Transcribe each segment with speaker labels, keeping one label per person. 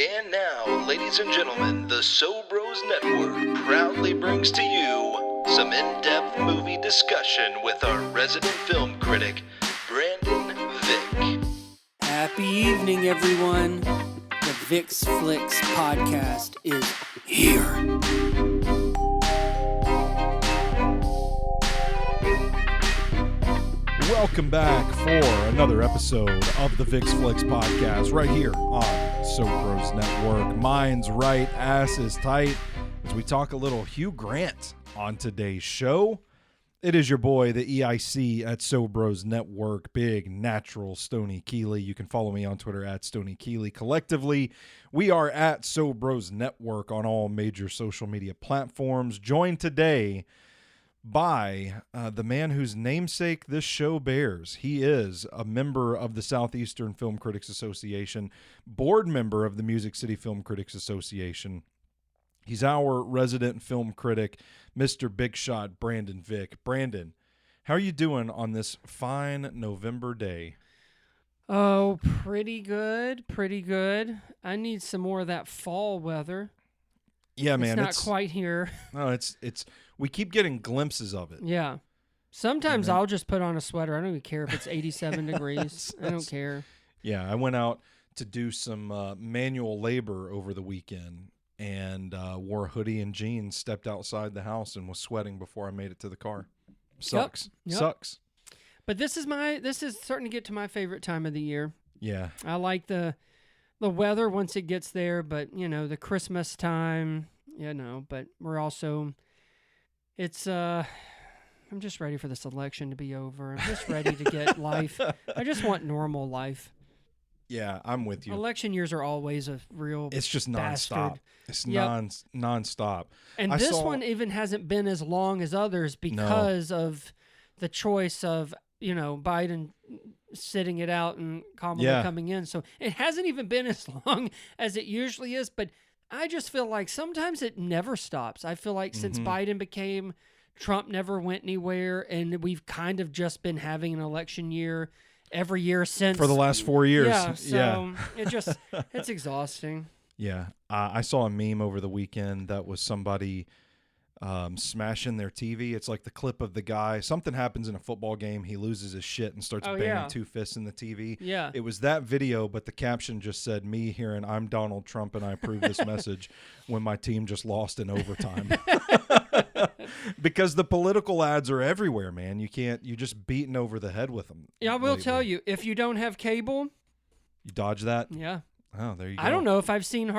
Speaker 1: And now, ladies and gentlemen, the So Bros Network proudly brings to you some in-depth movie discussion with our resident film critic, Brandon Vick.
Speaker 2: Happy evening, everyone. The Vick's Flicks podcast is here.
Speaker 3: Welcome back for another episode of the Vick's Flicks podcast right here on So Bros Network. Mind's right, ass is tight as we talk a little Hugh Grant on today's show. It is your boy, the EIC at So Bros Network, big natural Stoney Keeley. You can follow me on Twitter at Stoney Keeley. Collectively, we are at So Bros Network on all major social media platforms. Joined today by the man whose namesake this show bears. He is a member of the Southeastern Film Critics Association, board member of the Music City Film Critics Association. He's our resident film critic, Mr. Big Shot Brandon Vick. Brandon, how are you doing on this fine November day?
Speaker 2: Oh, pretty good. I need some more of that fall weather.
Speaker 3: Yeah, man.
Speaker 2: It's not quite here.
Speaker 3: No, it's we keep getting glimpses of it.
Speaker 2: Yeah. Sometimes I'll just put on a sweater. I don't even care if it's 87 degrees. I don't care.
Speaker 3: Yeah, I went out to do some manual labor over the weekend and wore a hoodie and jeans, stepped outside the house and was sweating before I made it to the car. Sucks.
Speaker 2: Yep.
Speaker 3: Sucks.
Speaker 2: But this is starting to get to my favorite time of the year.
Speaker 3: Yeah.
Speaker 2: I like the weather once it gets there, but the Christmas time, but we're also I'm just ready for this election to be over. I'm just ready to get life. I just want normal life.
Speaker 3: Yeah, I'm with you.
Speaker 2: Election years are always a real
Speaker 3: It's just
Speaker 2: bastard.
Speaker 3: nonstop. It's nonstop.
Speaker 2: And this one even hasn't been as long as others because of the choice of, Biden sitting it out and Kamala coming in. So it hasn't even been as long as it usually is, but I just feel like sometimes it never stops. I feel like since Biden became, Trump never went anywhere, and we've kind of just been having an election year every year since.
Speaker 3: For the last 4 years.
Speaker 2: Yeah, so it's exhausting.
Speaker 3: Yeah. I saw a meme over the weekend that was somebody smashing their TV. It's like the clip of the guy. Something happens in a football game. He loses his shit and starts banging two fists in the TV.
Speaker 2: Yeah.
Speaker 3: It was that video, but the caption just said, me hearing I'm Donald Trump and I approve this message when my team just lost in overtime. Because the political ads are everywhere, man. You're just beaten over the head with them.
Speaker 2: Yeah, I will tell you, if you don't have cable.
Speaker 3: You dodge that?
Speaker 2: Yeah.
Speaker 3: Oh, there you go.
Speaker 2: I don't know if I've seen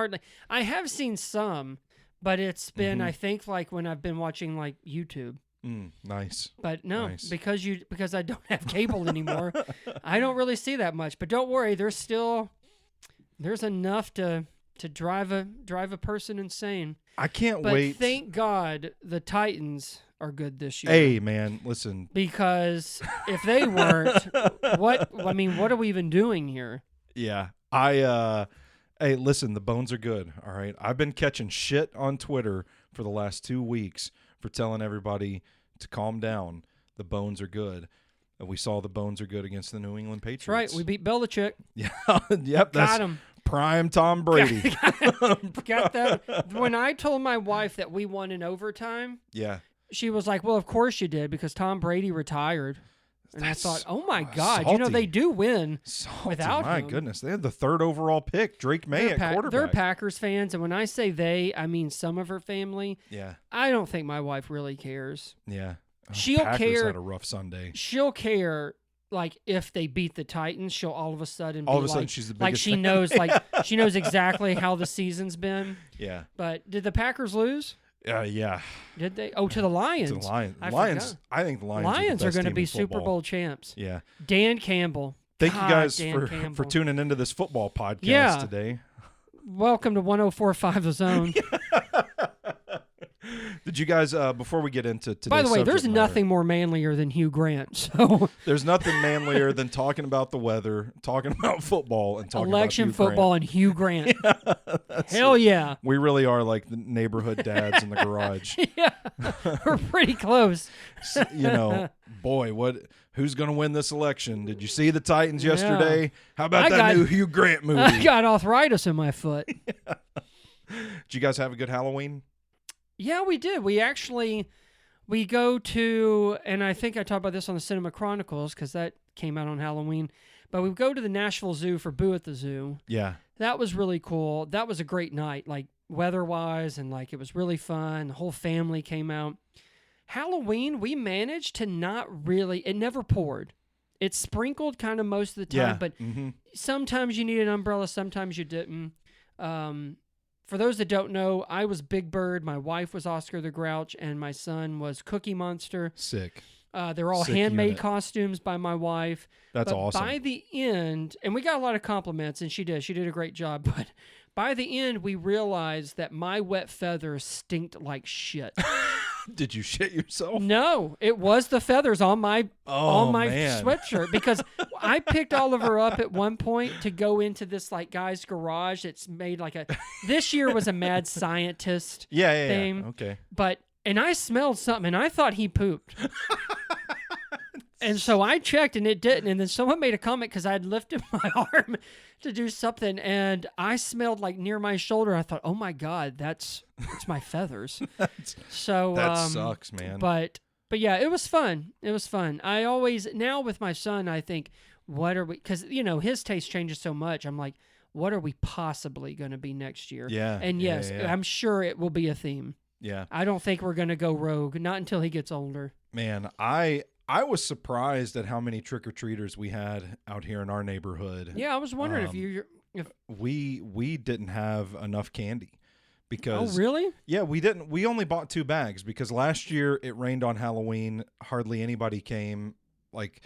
Speaker 2: I have seen some, but it's been, I think, like when I've been watching like YouTube.
Speaker 3: Nice.
Speaker 2: But no,
Speaker 3: nice.
Speaker 2: because I don't have cable anymore, I don't really see that much. But don't worry, there's enough to drive a person insane.
Speaker 3: I can't wait.
Speaker 2: But thank God the Titans are good this year.
Speaker 3: Hey, man, listen.
Speaker 2: Because if they weren't, what are we even doing here?
Speaker 3: Yeah. Hey, listen, the bones are good, all right? I've been catching shit on Twitter for the last 2 weeks for telling everybody to calm down. The bones are good. And we saw the bones are good against the New England Patriots.
Speaker 2: That's right. We beat Belichick.
Speaker 3: Yeah. Yep.
Speaker 2: Got him.
Speaker 3: Prime Tom Brady.
Speaker 2: Got that. When I told my wife that we won in overtime, she was like, well, of course you did, because Tom Brady retired. And I thought, oh, my God.
Speaker 3: Salty.
Speaker 2: They do win without him.
Speaker 3: My goodness. They had the third overall pick, Drake May at quarterback.
Speaker 2: They're Packers fans, and when I say they, I mean some of her family.
Speaker 3: Yeah.
Speaker 2: I don't think my wife really cares.
Speaker 3: Yeah.
Speaker 2: She'll
Speaker 3: Packers
Speaker 2: care.
Speaker 3: had a rough Sunday.
Speaker 2: She'll care, like, if they beat the Titans, she'll all of a sudden be
Speaker 3: she's the biggest
Speaker 2: she
Speaker 3: fan.
Speaker 2: knows, she knows exactly how the season's been.
Speaker 3: Yeah.
Speaker 2: But did the Packers lose?
Speaker 3: Yeah.
Speaker 2: Did they? Oh, to the Lions.
Speaker 3: To the Lions. I think the Lions
Speaker 2: are going to be
Speaker 3: Super
Speaker 2: Super Bowl champs.
Speaker 3: Yeah.
Speaker 2: Dan Campbell.
Speaker 3: Thank you guys
Speaker 2: Dan
Speaker 3: for tuning into this football podcast today.
Speaker 2: Welcome to 104.5 The Zone.
Speaker 3: Did you guys, before we get into today's
Speaker 2: By the way, there's
Speaker 3: subject matter,
Speaker 2: nothing more manlier than Hugh Grant. So
Speaker 3: there's nothing manlier than talking about the weather, talking about football, and talking
Speaker 2: election
Speaker 3: about Hugh
Speaker 2: football
Speaker 3: Grant.
Speaker 2: And Hugh Grant. Hell yeah.
Speaker 3: We really are like the neighborhood dads in the garage.
Speaker 2: Yeah, we're pretty close.
Speaker 3: Boy, Who's going to win this election? Did you see the Titans yesterday? How about that new Hugh Grant movie?
Speaker 2: I got arthritis in my foot.
Speaker 3: Did you guys have a good Halloween?
Speaker 2: Yeah, we did. We go to, and I think I talked about this on the Cinema Chronicles because that came out on Halloween, but we go to the Nashville Zoo for Boo at the Zoo.
Speaker 3: Yeah.
Speaker 2: That was really cool. That was a great night, like weather-wise, and like it was really fun. The whole family came out. Halloween, we managed to not really, it never poured. It sprinkled kind of most of the time, but sometimes you need an umbrella, sometimes you didn't. For those that don't know, I was Big Bird, my wife was Oscar the Grouch, and my son was Cookie Monster.
Speaker 3: Sick.
Speaker 2: They're all handmade costumes by my wife.
Speaker 3: That's awesome.
Speaker 2: By the end, and we got a lot of compliments, and she did a great job, but by the end, we realized that my wet feathers stinked like shit.
Speaker 3: Did you shit yourself?
Speaker 2: No, it was the feathers on my
Speaker 3: man.
Speaker 2: sweatshirt because I picked Oliver up at one point to go into this like guy's garage. It's made like this year was a mad scientist thing.
Speaker 3: Yeah. Okay.
Speaker 2: And I smelled something and I thought he pooped. And so I checked and it didn't. And then someone made a comment because I'd lifted my arm to do something and I smelled like near my shoulder. I thought, oh my God, it's my feathers.
Speaker 3: That sucks, man.
Speaker 2: But yeah, it was fun. It was fun. I always, now with my son, I think, what are we, because, his taste changes so much. I'm like, what are we possibly going to be next year?
Speaker 3: Yeah.
Speaker 2: And yes, I'm sure it will be a theme.
Speaker 3: Yeah.
Speaker 2: I don't think we're going to go rogue, not until he gets older.
Speaker 3: Man, I was surprised at how many trick-or-treaters we had out here in our neighborhood.
Speaker 2: Yeah, I was wondering if
Speaker 3: we didn't have enough candy because
Speaker 2: Oh, really?
Speaker 3: Yeah, we didn't. We only bought 2 bags because last year it rained on Halloween. Hardly anybody came. Like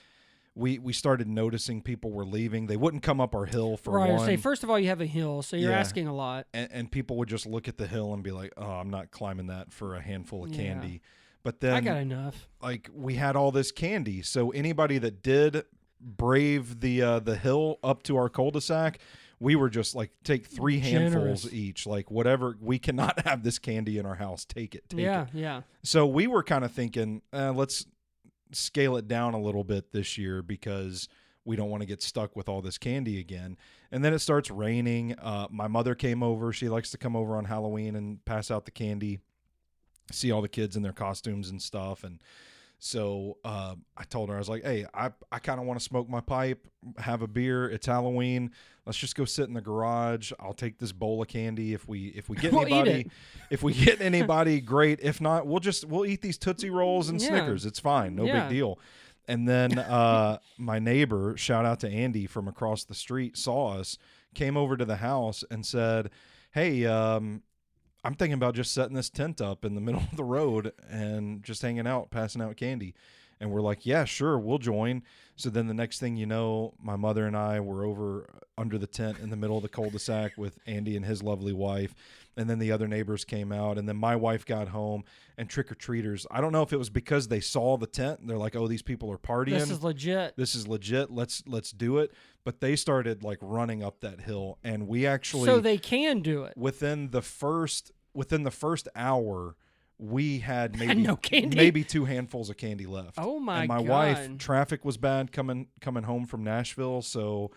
Speaker 3: we started noticing people were leaving. They wouldn't come up our hill for
Speaker 2: right.
Speaker 3: one.
Speaker 2: Say first of all, you have a hill, so you're asking a lot.
Speaker 3: And people would just look at the hill and be like, "Oh, I'm not climbing that for a handful of candy." But then
Speaker 2: I got enough.
Speaker 3: Like we had all this candy, so anybody that did brave the hill up to our cul-de-sac, we were just like, take 3 handfuls each, like whatever. We cannot have this candy in our house. Take it.
Speaker 2: Yeah.
Speaker 3: So we were kind of thinking, let's scale it down a little bit this year because we don't want to get stuck with all this candy again. And then it starts raining. My mother came over. She likes to come over on Halloween and pass out the candy. See all the kids in their costumes and stuff. And so I told her, I was like, hey, I kind of want to smoke my pipe, have a beer. It's Halloween. Let's just go sit in the garage. I'll take this bowl of candy. If we get anybody, great. If not, we'll eat these Tootsie Rolls and Snickers. It's fine. No big deal. And then my neighbor, shout out to Andy from across the street, saw us, came over to the house and said, hey, I'm thinking about just setting this tent up in the middle of the road and just hanging out, passing out candy. And we're like, yeah, sure, we'll join. So then the next thing you know, my mother and I were over under the tent in the middle of the cul-de-sac with Andy and his lovely wife. And then the other neighbors came out. And then my wife got home, and trick-or-treaters, I don't know if it was because they saw the tent and they're like, oh, these people are partying.
Speaker 2: This is legit.
Speaker 3: Let's do it. But they started like running up that hill, and we actually,
Speaker 2: so they can do it.
Speaker 3: Within the first hour, we had maybe 2 handfuls of candy left.
Speaker 2: Oh my God.
Speaker 3: And my wife, traffic was bad coming home from Nashville, so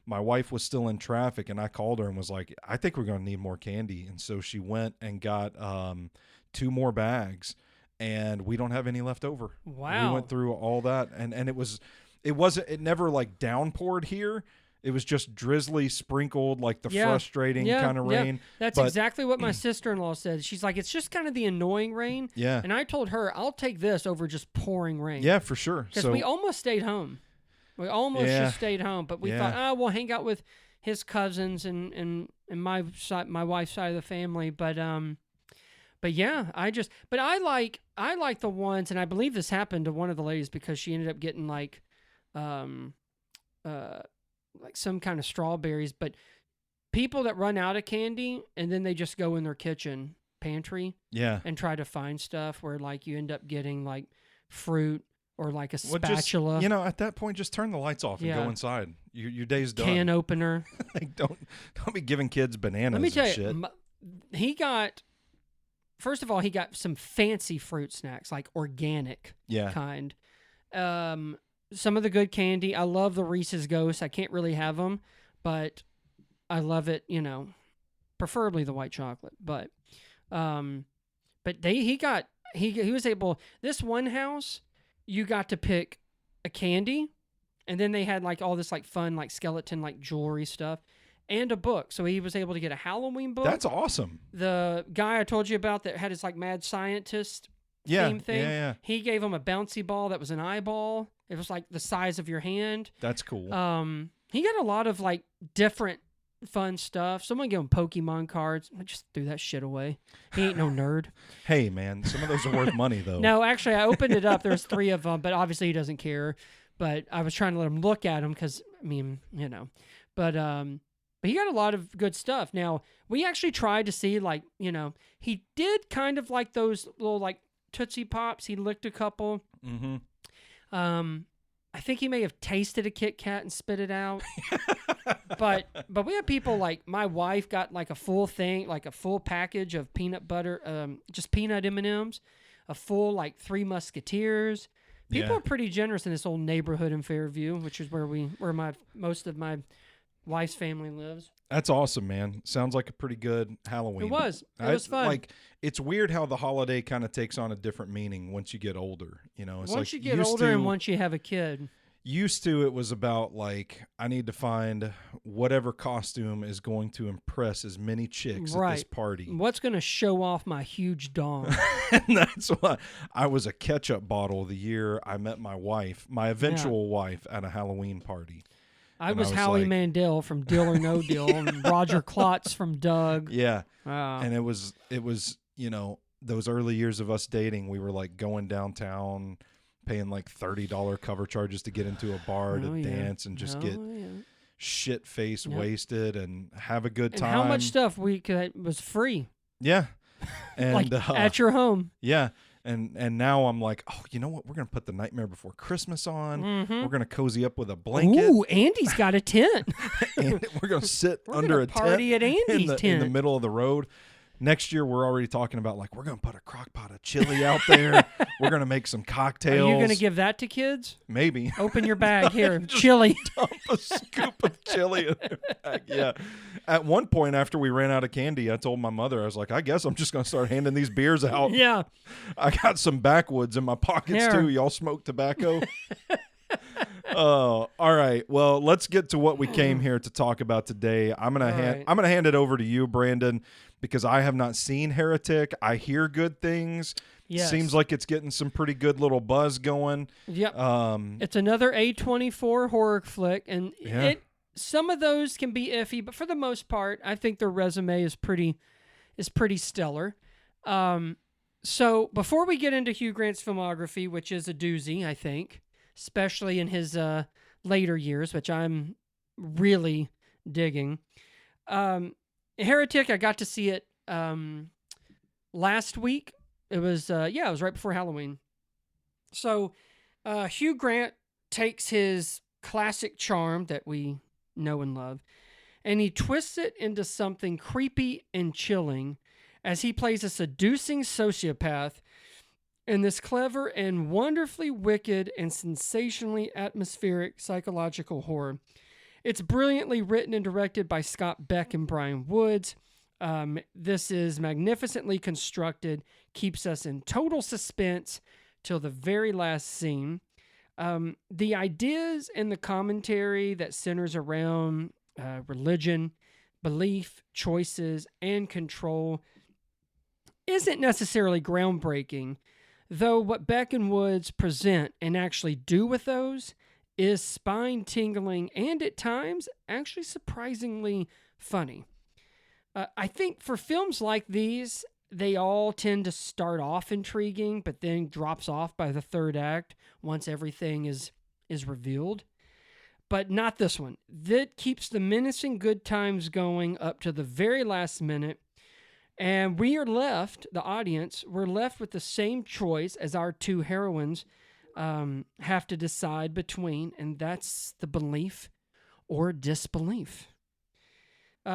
Speaker 3: my wife was still in traffic, and I called her and was like, I think we're going to need more candy. And so she went and got 2 more bags, and we don't have any left over.
Speaker 2: Wow.
Speaker 3: We went through all that, and it never like downpoured here. It was just drizzly, sprinkled, like the frustrating kind of rain.
Speaker 2: That's exactly what my sister-in-law said. She's like, it's just kind of the annoying rain.
Speaker 3: Yeah.
Speaker 2: And I told her, I'll take this over just pouring rain.
Speaker 3: Yeah, for sure.
Speaker 2: Because we almost stayed home. We almost just stayed home. But we thought, we'll hang out with his cousins and my wife's side of the family. But yeah, I like the ones, and I believe this happened to one of the ladies because she ended up getting like some kind of strawberries, but people that run out of candy and then they just go in their kitchen pantry and try to find stuff where like you end up getting like fruit or like a spatula.
Speaker 3: Just, at that point, just turn the lights off and go inside. Your day's done.
Speaker 2: Can opener.
Speaker 3: Like, don't be giving kids bananas.
Speaker 2: Let me tell
Speaker 3: shit.
Speaker 2: You, first of all, he got some fancy fruit snacks, like organic kind. some of the good candy. I love the Reese's Ghosts. I can't really have them, but I love it, preferably the white chocolate. But he was able, this one house, you got to pick a candy, and then they had like all this like fun like skeleton like jewelry stuff and a book. So he was able to get a Halloween book.
Speaker 3: That's awesome.
Speaker 2: The guy I told you about that had his like mad scientist theme thing.
Speaker 3: Yeah.
Speaker 2: He gave him a bouncy ball that was an eyeball. It was like the size of your hand.
Speaker 3: That's cool.
Speaker 2: He got a lot of like different fun stuff. Someone gave him Pokemon cards. I just threw that shit away. He ain't no nerd.
Speaker 3: Hey man, some of those are worth money though.
Speaker 2: No, actually, I opened it up. There's 3 of them, but obviously he doesn't care. But I was trying to let him look at them because, I mean, But he got a lot of good stuff. Now, we actually tried to see, like, he did kind of like those little, like, Tootsie Pops. He licked a couple.
Speaker 3: Mm-hmm.
Speaker 2: I think he may have tasted a Kit Kat and spit it out. but we have people like, my wife got like a full thing, like a full package of peanut butter, just peanut M&Ms, a full like 3 Musketeers. People are pretty generous in this old neighborhood in Fairview, which is where most of my wife's family lives.
Speaker 3: That's awesome, man. Sounds like a pretty good Halloween.
Speaker 2: It was fun.
Speaker 3: Like, it's weird how the holiday kind of takes on a different meaning once you get older. It's
Speaker 2: once you get older and once you have a kid.
Speaker 3: Used to, it was about like, I need to find whatever costume is going to impress as many chicks at this party.
Speaker 2: What's going to show off my huge dong?
Speaker 3: And that's why I was a ketchup bottle the year I met my wife, my eventual wife, at a Halloween party.
Speaker 2: I was Howie Mandel from Deal or No Deal, and Roger Klotz from Doug.
Speaker 3: Yeah. And it was, those early years of us dating, we were like going downtown, paying like $30 cover charges to get into a bar to dance and just get shit-faced wasted and have a good time.
Speaker 2: And how much stuff was free.
Speaker 3: Yeah. And
Speaker 2: like at your home.
Speaker 3: Yeah. And now I'm like, oh, you know what? We're going to put the Nightmare Before Christmas on.
Speaker 2: Mm-hmm.
Speaker 3: We're going to cozy up with a blanket.
Speaker 2: Ooh, Andy's got a tent.
Speaker 3: And we're going to sit under a
Speaker 2: party
Speaker 3: tent
Speaker 2: at Andy's tent
Speaker 3: in the middle of the road. Next year, we're already talking about, like, we're going to put a crock pot of chili out there. We're going to make some cocktails.
Speaker 2: Are you going to give that to kids?
Speaker 3: Maybe.
Speaker 2: Open your bag here. Chili.
Speaker 3: Dump a scoop of chili in their bag. Yeah. At one point, after we ran out of candy, I told my mother, I was like, I guess I'm just going to start handing these beers out.
Speaker 2: Yeah.
Speaker 3: I got some backwoods in my pockets, too. Y'all smoke tobacco? Oh, all right. Well, let's get to what we came here to talk about today. I'm gonna hand it over to you, Brandon, because I have not seen Heretic. I hear good things. Yes. Seems like it's getting some pretty good little buzz going.
Speaker 2: Yep. It's another A24 horror flick, and some of those can be iffy, but for the most part, I think their resume is pretty stellar. So before we get into Hugh Grant's filmography, which is a doozy, I think, especially in his later years, which I'm really digging. Heretic, I got to see it last week. It was it was right before Halloween. So Hugh Grant takes his classic charm that we know and love, and he twists it into something creepy and chilling as he plays a seducing sociopath in this clever and wonderfully wicked and sensationally atmospheric psychological horror. It's brilliantly written and directed by Scott Beck and Brian Woods. This is magnificently constructed, keeps us in total suspense till the very last scene. The ideas and the commentary that centers around religion, belief, choices, and control isn't necessarily groundbreaking, though what Beck and Woods present and actually do with those is spine-tingling and at times actually surprisingly funny. I think for films like these, they all tend to start off intriguing, but then drops off by the third act once everything is revealed. But not this one. That keeps the menacing good times going up to the very last minute. And we are left, the audience, we're left with the same choice as our two heroines have to decide between, and that's the belief or disbelief.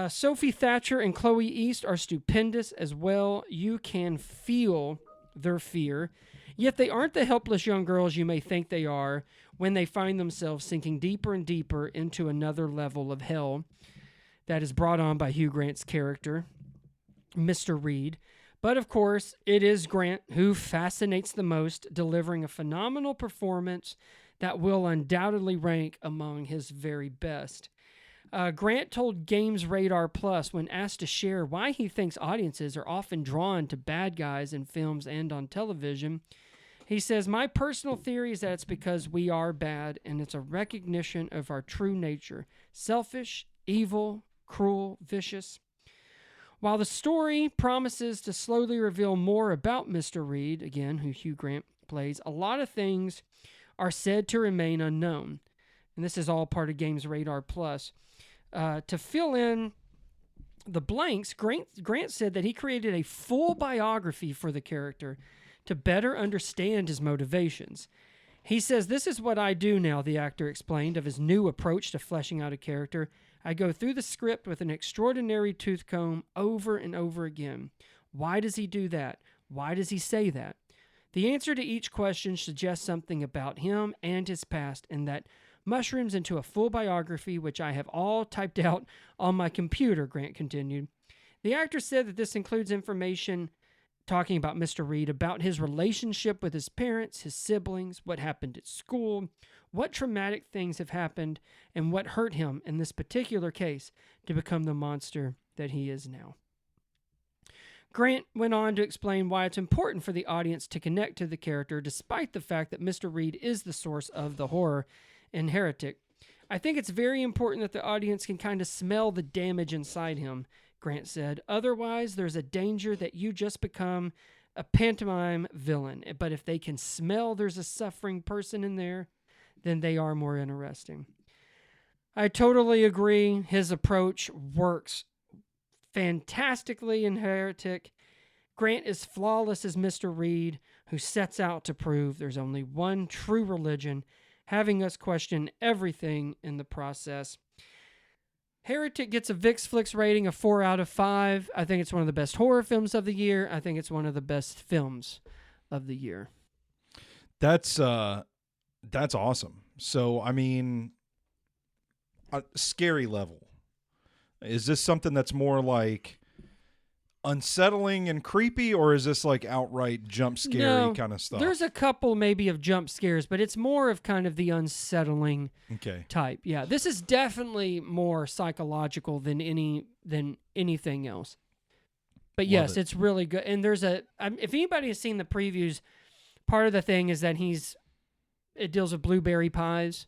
Speaker 2: Sophie Thatcher and Chloe East are stupendous as well. You can feel their fear. Yet they aren't the helpless young girls you may think they are when they find themselves sinking deeper and deeper into another level of hell that is brought on by Hugh Grant's character, Mr. Reed. But of course, it is Grant who fascinates the most, delivering a phenomenal performance that will undoubtedly rank among his very best. Grant told Games Radar Plus when asked to share why he thinks audiences are often drawn to bad guys in films and on television. He says, "My personal theory is that it's because we are bad, and it's a recognition of our true nature. Selfish, evil, cruel, vicious." While the story promises to slowly reveal more about Mr. Reed, again, who Hugh Grant plays, a lot of things are said to remain unknown. And this is all part of Games Radar Plus. To fill in the blanks, Grant said that he created a full biography for the character to better understand his motivations. He says, "This is what I do now," the actor explained of his new approach to fleshing out a character. "I go through the script with an extraordinary tooth comb over and over again. Why does he do that? Why does he say that?" The answer to each question suggests something about him and his past, and that mushrooms into a full biography, which I have all typed out on my computer, Grant continued. The actor said that this includes information talking about Mr. Reed, about his relationship with his parents, his siblings, what happened at school, what traumatic things have happened, and what hurt him in this particular case to become the monster that he is now. Grant went on to explain why it's important for the audience to connect to the character, despite the fact that Mr. Reed is the source of the horror in Heretic. "I think it's very important that the audience can kind of smell the damage inside him," Grant said. "Otherwise, there's a danger that you just become a pantomime villain. But if they can smell there's a suffering person in there, then they are more interesting." I totally agree. His approach works fantastically in Heretic. Grant is flawless as Mr. Reed, who sets out to prove there's only one true religion, having us question everything in the process. Heretic gets a Vick's Flicks rating of 4 out of 5. I think it's one of the best horror films of the year. I think it's one of the best films of the year.
Speaker 3: That's awesome. So, I mean, a scary level. Is this something that's more like unsettling and creepy, or is this like outright jump scary kind of stuff?
Speaker 2: There's a couple maybe of jump scares, but it's more of kind of the unsettling type. Yeah, this is definitely more psychological than anything else. But yes, it's really good. And there's if anybody has seen the previews, part of the thing is that it deals with blueberry pies,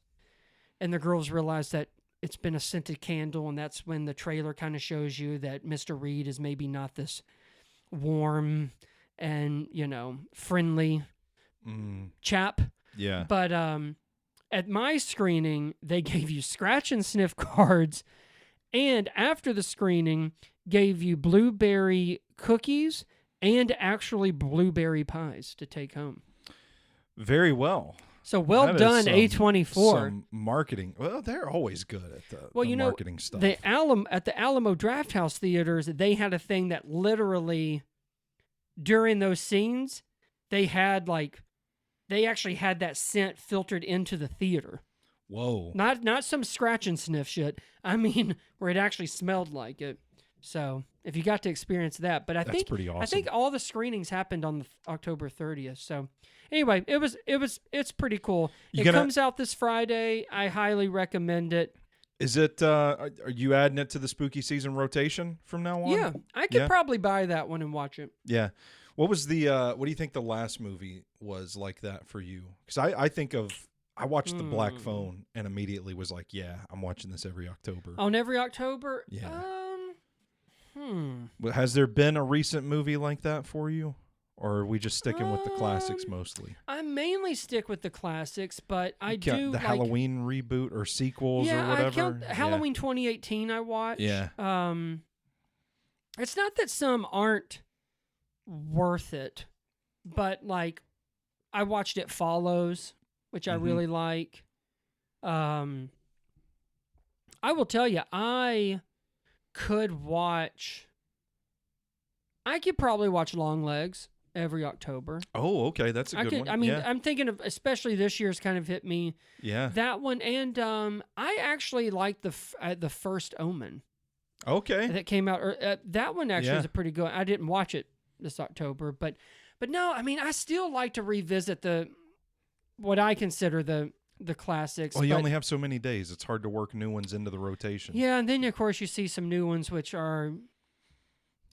Speaker 2: and the girls realize that it's been a scented candle, and that's when the trailer kind of shows you that Mr. Reed is maybe not this warm and, friendly chap.
Speaker 3: Yeah.
Speaker 2: But at my screening, they gave you scratch and sniff cards, and after the screening, gave you blueberry cookies and actually blueberry pies to take home.
Speaker 3: Very well.
Speaker 2: So well done, A24.
Speaker 3: Some marketing. Well, they're always good at the marketing stuff.
Speaker 2: At the Alamo Drafthouse theaters, they had a thing that literally, during those scenes, they actually had that scent filtered into the theater.
Speaker 3: Whoa!
Speaker 2: Not some scratch and sniff shit. I mean, where it actually smelled like it. So if you got to experience that, but that's
Speaker 3: pretty awesome.
Speaker 2: I think all the screenings happened on October 30th. So anyway, it's pretty cool. It comes out this Friday. I highly recommend it.
Speaker 3: Is it? Are you adding it to the spooky season rotation from now on?
Speaker 2: Yeah, I could probably buy that one and watch it.
Speaker 3: Yeah. What was the? What do you think the last movie was like that for you? Because I watched The Black Phone and immediately was like, yeah, I'm watching this every October.
Speaker 2: On every October?
Speaker 3: Yeah. Has there been a recent movie like that for you? Or are we just sticking with the classics mostly?
Speaker 2: I mainly stick with the classics, but I do
Speaker 3: the Halloween reboot or sequels or whatever.
Speaker 2: I count Halloween 2018 I watched.
Speaker 3: Yeah.
Speaker 2: It's not that some aren't worth it, but like I watched It Follows, which I really like. I will tell you, I could probably watch Long Legs every October.
Speaker 3: Oh, okay, that's a good one.
Speaker 2: I mean,
Speaker 3: yeah.
Speaker 2: I'm thinking of, especially this year's kind of hit me.
Speaker 3: Yeah.
Speaker 2: That one, and I actually like the First Omen.
Speaker 3: Okay.
Speaker 2: That came out. That one actually is a pretty good. I didn't watch it this October, but no, I mean, I still like to revisit what I consider the classics.
Speaker 3: Well, you only have so many days. It's hard to work new ones into the rotation.
Speaker 2: Yeah, and then of course you see some new ones which are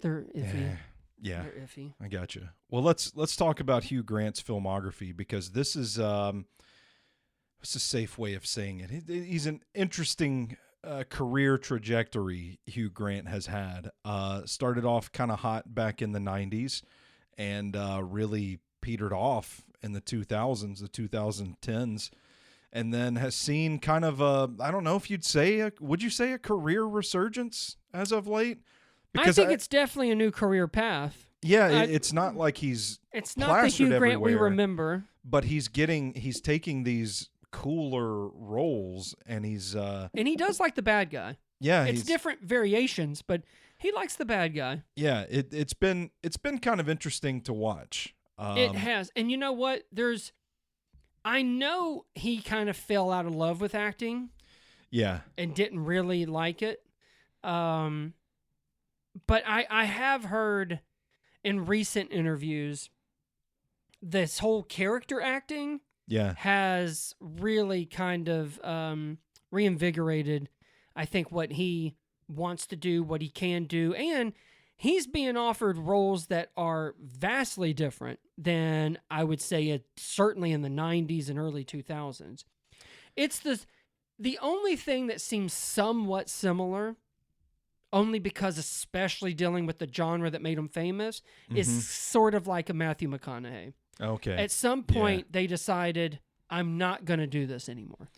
Speaker 2: they're iffy.
Speaker 3: Yeah,
Speaker 2: they're iffy.
Speaker 3: I got you. Well, let's talk about Hugh Grant's filmography, because this is it's a safe way of saying it. He's an interesting career trajectory Hugh Grant has had. Started off kind of hot back in the 90s and really petered off in the 2000s, the 2010s. And then has seen kind of I don't know if would you say a career resurgence as of late?
Speaker 2: Because I think it's definitely a new career path.
Speaker 3: Yeah, it's not like
Speaker 2: it's not the Hugh Grant we remember.
Speaker 3: But he's taking these cooler roles, and
Speaker 2: and he does like the bad guy.
Speaker 3: Yeah,
Speaker 2: it's different variations, but he likes the bad guy.
Speaker 3: Yeah, it's been kind of interesting to watch.
Speaker 2: It has, and you know what? I know he kind of fell out of love with acting.
Speaker 3: Yeah.
Speaker 2: And didn't really like it. But I have heard in recent interviews this whole character acting has really kind of reinvigorated, I think, what he wants to do, what he can do, and he's being offered roles that are vastly different than I would say certainly in the 90s and early 2000s. It's the only thing that seems somewhat similar, only because especially dealing with the genre that made him famous, is sort of like a Matthew McConaughey.
Speaker 3: Okay.
Speaker 2: At some point, they decided, I'm not going to do this anymore.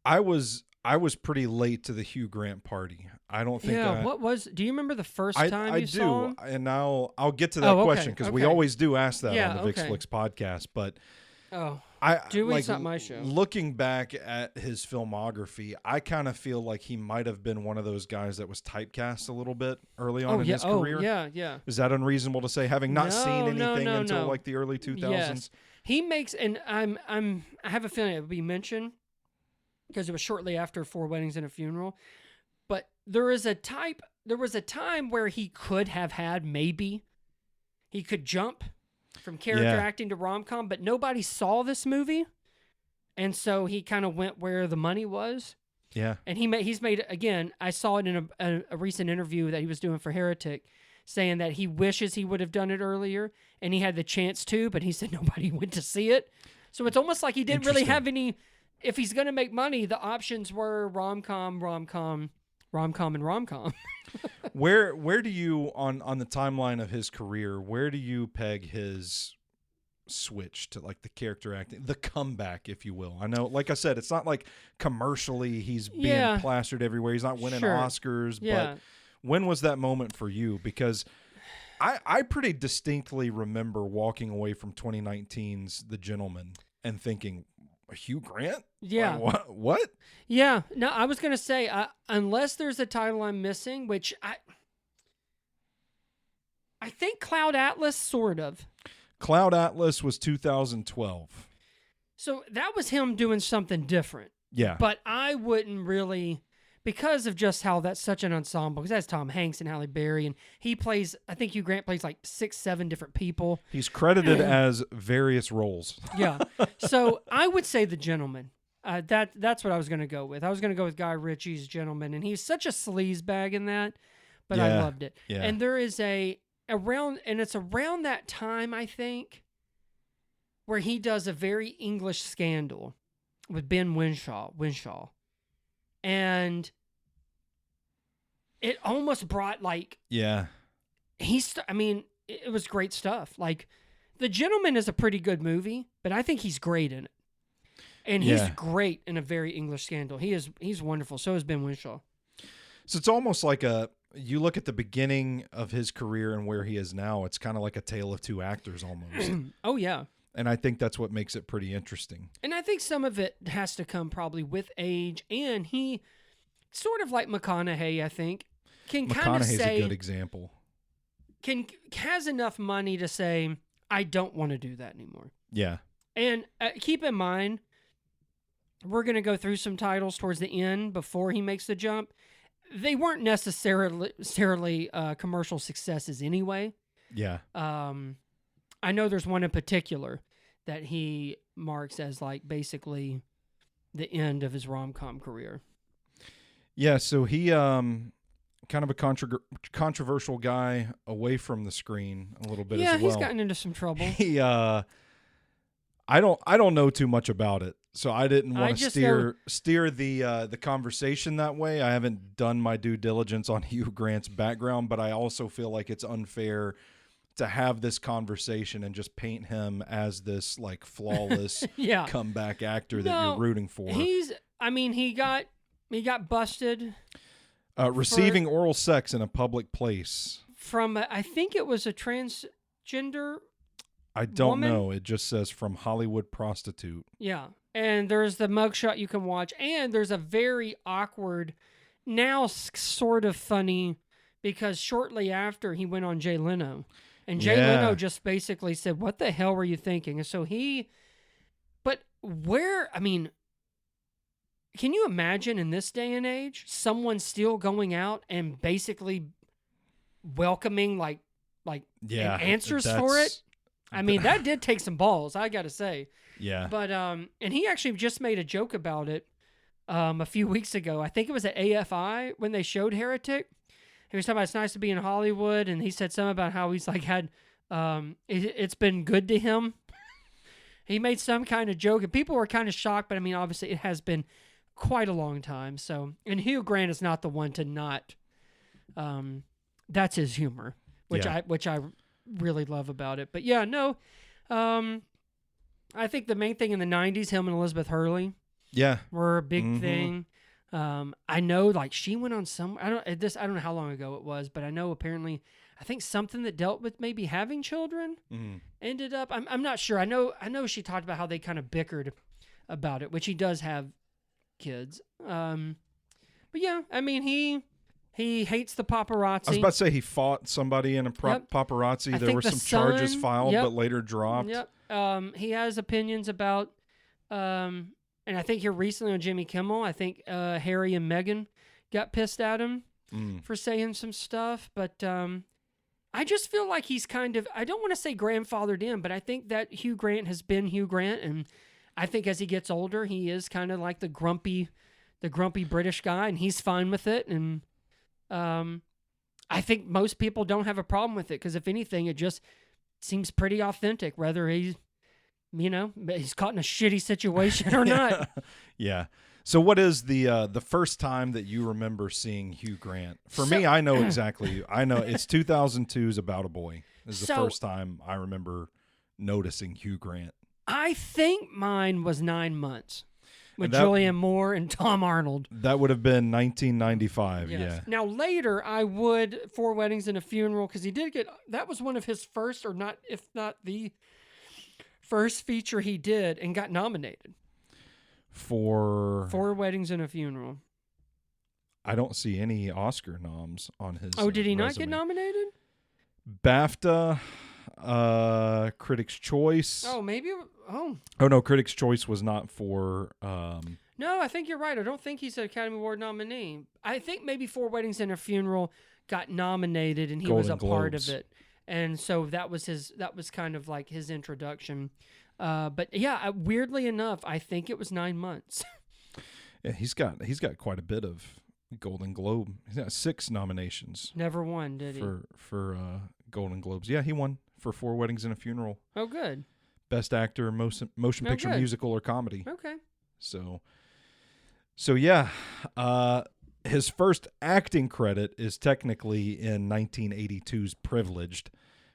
Speaker 3: I was pretty late to the Hugh Grant party. I don't think.
Speaker 2: Yeah. Do you remember the first time you saw him?
Speaker 3: And now I'll get to that question, because we always do ask that on the Vick Flicks podcast. But
Speaker 2: it's not my show.
Speaker 3: Looking back at his filmography, I kind of feel like he might have been one of those guys that was typecast a little bit early on in his career.
Speaker 2: Yeah.
Speaker 3: Is that unreasonable to say, having not seen anything until like the early 2000s?
Speaker 2: Yes. He makes, and I have a feeling it would be mentioned, because it was shortly after Four Weddings and a Funeral. But there was a time where he could have had, maybe he could jump from character acting to rom-com, but nobody saw this movie. And so he kind of went where the money was.
Speaker 3: Yeah.
Speaker 2: And he's made, again, I saw it in a recent interview that he was doing for Heretic, saying that he wishes he would have done it earlier, and he had the chance to, but he said nobody went to see it. So it's almost like he didn't really have any. If he's going to make money, the options were rom-com, and rom-com.
Speaker 3: Where do you, on the timeline of his career, where do you peg his switch to like the character acting, the comeback, if you will? I know, like I said, it's not like commercially he's being plastered everywhere. He's not winning Oscars, but when was that moment for you? Because I pretty distinctly remember walking away from 2019's The Gentleman and thinking, Hugh Grant?
Speaker 2: Yeah.
Speaker 3: What?
Speaker 2: Yeah. No, I was going to say, unless there's a title I'm missing, which I think Cloud Atlas, sort of.
Speaker 3: Cloud Atlas was 2012.
Speaker 2: So that was him doing something different.
Speaker 3: Yeah.
Speaker 2: But I wouldn't really, because of just how that's such an ensemble, because that's Tom Hanks and Halle Berry, and I think Hugh Grant plays like 6-7 different people.
Speaker 3: He's credited as various roles.
Speaker 2: Yeah. So I would say The Gentleman. That's what I was going to go with. I was going to go with Guy Ritchie's Gentleman, and he's such a sleazebag in that, but I loved it.
Speaker 3: Yeah.
Speaker 2: And there is it's around that time, I think, where he does a very English Scandal with Ben Whishaw. And it almost brought like...
Speaker 3: Yeah.
Speaker 2: It was great stuff. Like, The Gentleman is a pretty good movie, but I think he's great in it. And he's great in a very English Scandal. He's wonderful. So is Ben Whishaw.
Speaker 3: So it's almost like you look at the beginning of his career and where he is now, it's kind of like a tale of two actors almost.
Speaker 2: Oh, yeah.
Speaker 3: And I think that's what makes it pretty interesting.
Speaker 2: And I think some of it has to come probably with age. And he, sort of like McConaughey, I think, can kind of say...
Speaker 3: McConaughey's a good example.
Speaker 2: Has enough money to say, I don't want to do that anymore.
Speaker 3: Yeah.
Speaker 2: And keep in mind, we're going to go through some titles towards the end before he makes the jump. They weren't necessarily commercial successes anyway.
Speaker 3: Yeah.
Speaker 2: I know there's one in particular that he marks as like basically the end of his rom-com career.
Speaker 3: Yeah, so he kind of a controversial guy away from the screen a little bit as well.
Speaker 2: Yeah, he's gotten into some trouble.
Speaker 3: He I don't know too much about it, so I didn't want to steer the conversation that way. I haven't done my due diligence on Hugh Grant's background, but I also feel like it's unfair to have this conversation and just paint him as this like flawless comeback actor that you're rooting for.
Speaker 2: He got busted
Speaker 3: receiving oral sex in a public place
Speaker 2: from I think it was a transgender.
Speaker 3: I don't
Speaker 2: woman?
Speaker 3: know. It just says from Hollywood prostitute.
Speaker 2: Yeah. And there's the mugshot you can watch. And there's a very awkward, now sort of funny, because shortly after he went on Jay Leno. And Jay Leno just basically said, what the hell were you thinking? And so can you imagine in this day and age, someone still going out and basically welcoming answers for it? I mean, that did take some balls, I got to say.
Speaker 3: Yeah.
Speaker 2: But, and he actually just made a joke about it a few weeks ago. I think it was at AFI when they showed Heretic. He was talking about it's nice to be in Hollywood, and he said something about how he's like had, it's been good to him. He made some kind of joke, and people were kind of shocked, but I mean, obviously it has been quite a long time. So, and Hugh Grant is not the one to not, that's his humor, which I really love about it. But yeah, no, I think the main thing in the 90s, him and Elizabeth Hurley were a big thing. I know like she went on some, I don't know how long ago it was, but I know apparently, I think something that dealt with maybe having children ended up, I'm not sure. I know she talked about how they kind of bickered about it, which he does have kids. But yeah, I mean, he hates the paparazzi.
Speaker 3: I was about to say he fought somebody in a paparazzi. There were some charges filed, but later dropped.
Speaker 2: Yep. He has opinions about, and I think here recently on Jimmy Kimmel, I think Harry and Meghan got pissed at him for saying some stuff. But I just feel like he's kind of, I don't want to say grandfathered in, but I think that Hugh Grant has been Hugh Grant. And I think as he gets older, he is kind of like the grumpy British guy, and he's fine with it. And I think most people don't have a problem with it because if anything, it just seems pretty authentic, whether he's caught in a shitty situation or not.
Speaker 3: Yeah. So what is the first time that you remember seeing Hugh Grant? For me, I know exactly. I know it's 2002's About a Boy. This is the first time I remember noticing Hugh Grant.
Speaker 2: I think mine was 9 months. With Julianne Moore and Tom Arnold.
Speaker 3: That would have been 1995, yeah.
Speaker 2: Now, later, I would, 4 Weddings and a Funeral, because he did get, that was one of his first, or not, if not the first feature he did, and got nominated.
Speaker 3: For
Speaker 2: 4 Weddings and a Funeral.
Speaker 3: I don't see any Oscar noms on his
Speaker 2: Oh, did he not
Speaker 3: resume.
Speaker 2: get nominated?
Speaker 3: BAFTA, Critics' Choice.
Speaker 2: Oh, maybe. Oh
Speaker 3: no, Critics' Choice was not for.
Speaker 2: No, I think you're right. I don't think he's an Academy Award nominee. I think maybe 4 Weddings and a Funeral got nominated, and he was a part of it, and so that was kind of like his introduction. But yeah, weirdly enough, I think it was 9 months.
Speaker 3: Yeah, he's got quite a bit of Golden Globe. He's got 6 nominations.
Speaker 2: Never won, did he?
Speaker 3: For Golden Globes. Yeah, he won for 4 Weddings and a Funeral.
Speaker 2: Oh, good.
Speaker 3: Best Actor, Motion Picture, Musical, or Comedy.
Speaker 2: Okay.
Speaker 3: So yeah, his first acting credit is technically in 1982's Privileged,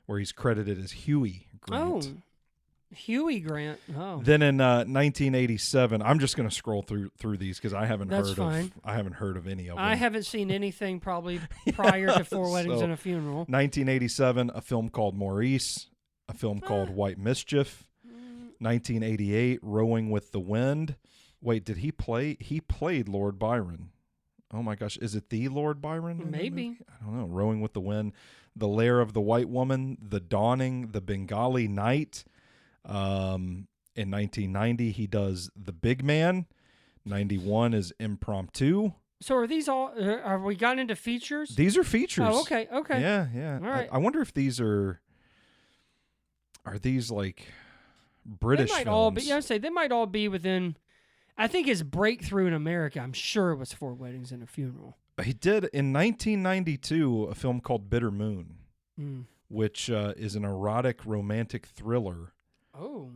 Speaker 3: where he's credited as Huey Grant.
Speaker 2: Oh, Huey Grant. Oh.
Speaker 3: Then in 1987, I'm just going to scroll through these because I haven't heard of any of them.
Speaker 2: I haven't seen anything probably prior to 4 Weddings and a Funeral.
Speaker 3: 1987, a film called Maurice, a film called White Mischief. 1988, Rowing with the Wind. Wait, did he play? He played Lord Byron Oh my gosh, is it the Lord Byron? in that
Speaker 2: Maybe.
Speaker 3: movie? I don't know. Rowing with the Wind, The Lair of the White Woman, The Dawning, The Bengali Night. In 1990, he does The Big Man. 91 is Impromptu.
Speaker 2: So are these all? Are we got into features?
Speaker 3: These are features.
Speaker 2: Oh, okay.
Speaker 3: Yeah, yeah.
Speaker 2: All right.
Speaker 3: I wonder if these are these like British
Speaker 2: They might
Speaker 3: films?
Speaker 2: all be. Yeah, I say they might all be within. I think his breakthrough in America, I'm sure, it was 4 Weddings and a Funeral.
Speaker 3: He did in 1992 a film called Bitter Moon, which is an erotic romantic thriller.
Speaker 2: Oh.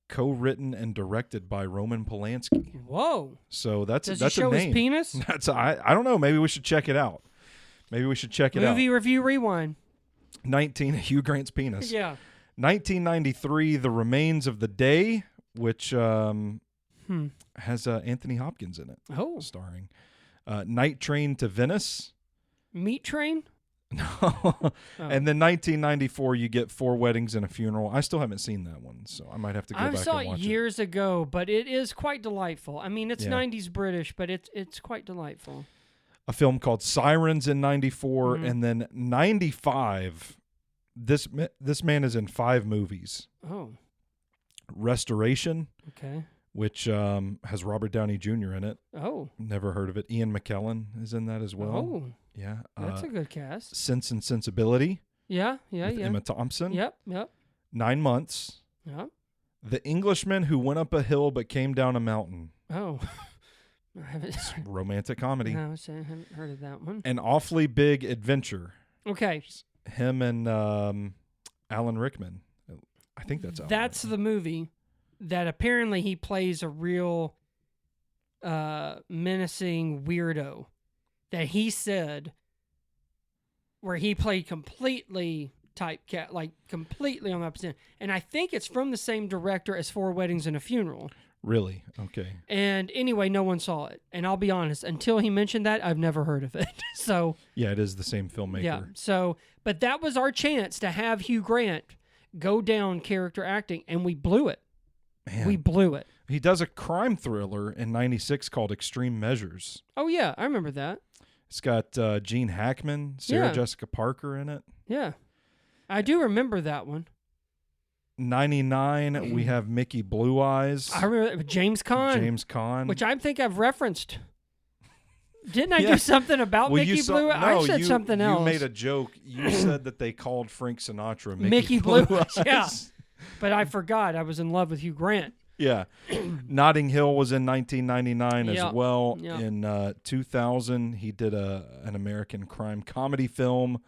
Speaker 3: Co-written and directed by Roman Polanski.
Speaker 2: Whoa.
Speaker 3: So that's
Speaker 2: Does
Speaker 3: that's
Speaker 2: he show
Speaker 3: a name.
Speaker 2: his penis?
Speaker 3: That's I don't know. Maybe we should check it out.
Speaker 2: Movie review rewind.
Speaker 3: 19 Hugh Grant's penis.
Speaker 2: Yeah.
Speaker 3: 1993 The Remains of the Day, which has Anthony Hopkins in it.
Speaker 2: Oh.
Speaker 3: Starring. Night Train to Venice.
Speaker 2: Meat Train?
Speaker 3: No. And then 1994 you get 4 Weddings and a Funeral. I still haven't seen that one, so I might have to go back and watch it.
Speaker 2: I saw it years ago, but it is quite delightful. I mean, it's 90s British, but it's quite delightful.
Speaker 3: A film called Sirens in 94, and then 95. This man is in 5 movies.
Speaker 2: Oh.
Speaker 3: Restoration.
Speaker 2: Okay.
Speaker 3: Which has Robert Downey Jr. in it.
Speaker 2: Oh.
Speaker 3: Never heard of it. Ian McKellen is in that as well.
Speaker 2: Oh.
Speaker 3: Yeah.
Speaker 2: That's a good cast.
Speaker 3: Sense and Sensibility.
Speaker 2: Yeah.
Speaker 3: With Emma Thompson.
Speaker 2: Yep.
Speaker 3: 9 Months.
Speaker 2: Yep.
Speaker 3: The Englishman Who Went Up a Hill But Came Down a Mountain.
Speaker 2: Oh. I haven't.
Speaker 3: Romantic comedy.
Speaker 2: No, I haven't heard of that one.
Speaker 3: An Awfully Big Adventure.
Speaker 2: Okay.
Speaker 3: Him and Alan Rickman. I think that's Alan
Speaker 2: That's
Speaker 3: Rickman.
Speaker 2: the movie that apparently he plays a real menacing weirdo that he said where he played completely typecast, like completely on the opposite end. And I think it's from the same director as 4 Weddings and a Funeral.
Speaker 3: Really? Okay.
Speaker 2: And anyway, no one saw it. And I'll be honest, until he mentioned that, I've never heard of it. So
Speaker 3: yeah, it is the same filmmaker.
Speaker 2: yeah. So, but that was our chance to have Hugh Grant go down character acting, and we blew it.
Speaker 3: Man.
Speaker 2: We blew it.
Speaker 3: He does a crime thriller in 96 called Extreme Measures.
Speaker 2: Oh, yeah. I remember that.
Speaker 3: It's got Gene Hackman, Sarah
Speaker 2: Yeah.
Speaker 3: Jessica Parker in it.
Speaker 2: Yeah. I do remember that one.
Speaker 3: 99, we have Mickey Blue Eyes.
Speaker 2: I remember James Caan. Which I think I've referenced. Didn't I do something about Mickey Blue Eyes?
Speaker 3: No,
Speaker 2: I said something else.
Speaker 3: You made a joke. You said that they called Frank Sinatra
Speaker 2: Mickey Blue Eyes.
Speaker 3: Eyes.
Speaker 2: Yeah. But I forgot. I was in love with Hugh Grant.
Speaker 3: Yeah. Notting Hill was in 1999
Speaker 2: Yeah.
Speaker 3: as well.
Speaker 2: Yeah.
Speaker 3: In 2000, he did an American crime comedy film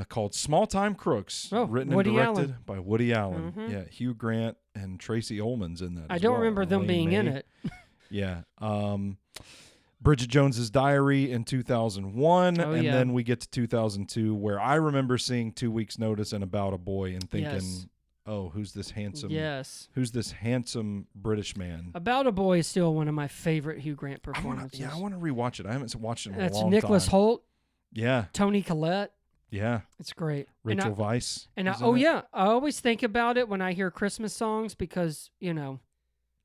Speaker 3: called Small Time Crooks, written
Speaker 2: Woody
Speaker 3: and directed
Speaker 2: Allen.
Speaker 3: by Woody Allen. Yeah, Hugh Grant and Tracy Ullman's in that.
Speaker 2: I
Speaker 3: as
Speaker 2: don't
Speaker 3: well.
Speaker 2: remember them
Speaker 3: Elaine
Speaker 2: being in
Speaker 3: May.
Speaker 2: it.
Speaker 3: Yeah. Bridget Jones's Diary in 2001,
Speaker 2: Oh,
Speaker 3: and
Speaker 2: yeah.
Speaker 3: then we get to 2002, where I remember seeing 2 Weeks' Notice and About a Boy, and thinking,
Speaker 2: Yes.
Speaker 3: "Oh, who's this handsome?
Speaker 2: Yes.
Speaker 3: Who's this handsome British man?"
Speaker 2: About a Boy is still one of my favorite Hugh Grant
Speaker 3: I
Speaker 2: performances.
Speaker 3: want to rewatch it. I haven't watched it in
Speaker 2: That's
Speaker 3: a long
Speaker 2: Nicholas
Speaker 3: time.
Speaker 2: Hoult,
Speaker 3: Yeah,
Speaker 2: Tony Collette.
Speaker 3: yeah.
Speaker 2: It's great.
Speaker 3: Rachel Weisz.
Speaker 2: And
Speaker 3: is in
Speaker 2: oh
Speaker 3: it.
Speaker 2: yeah, I always think about it when I hear Christmas songs because, you know,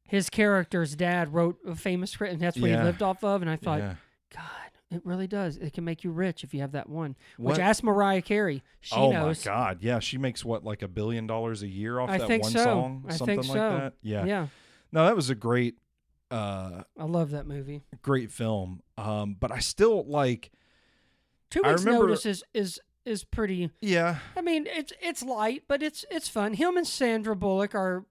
Speaker 2: his character's dad wrote a famous script and that's what he
Speaker 3: Yeah.
Speaker 2: lived off of. And I thought,
Speaker 3: Yeah.
Speaker 2: God, it really does. It can make you rich if you have that one.
Speaker 3: What?
Speaker 2: Which ask Mariah Carey. She
Speaker 3: Oh
Speaker 2: knows.
Speaker 3: my God! Yeah, she makes what, like $1 billion a year off
Speaker 2: I
Speaker 3: that
Speaker 2: think
Speaker 3: one
Speaker 2: so.
Speaker 3: song,
Speaker 2: I
Speaker 3: something
Speaker 2: think
Speaker 3: like
Speaker 2: so.
Speaker 3: that. Yeah.
Speaker 2: Yeah.
Speaker 3: No, that was a great,
Speaker 2: I love that movie.
Speaker 3: great film. But I still like.
Speaker 2: 2
Speaker 3: I
Speaker 2: Weeks
Speaker 3: remember-
Speaker 2: Notice is pretty.
Speaker 3: Yeah.
Speaker 2: I mean, it's light, but it's fun. Him and Sandra Bullock are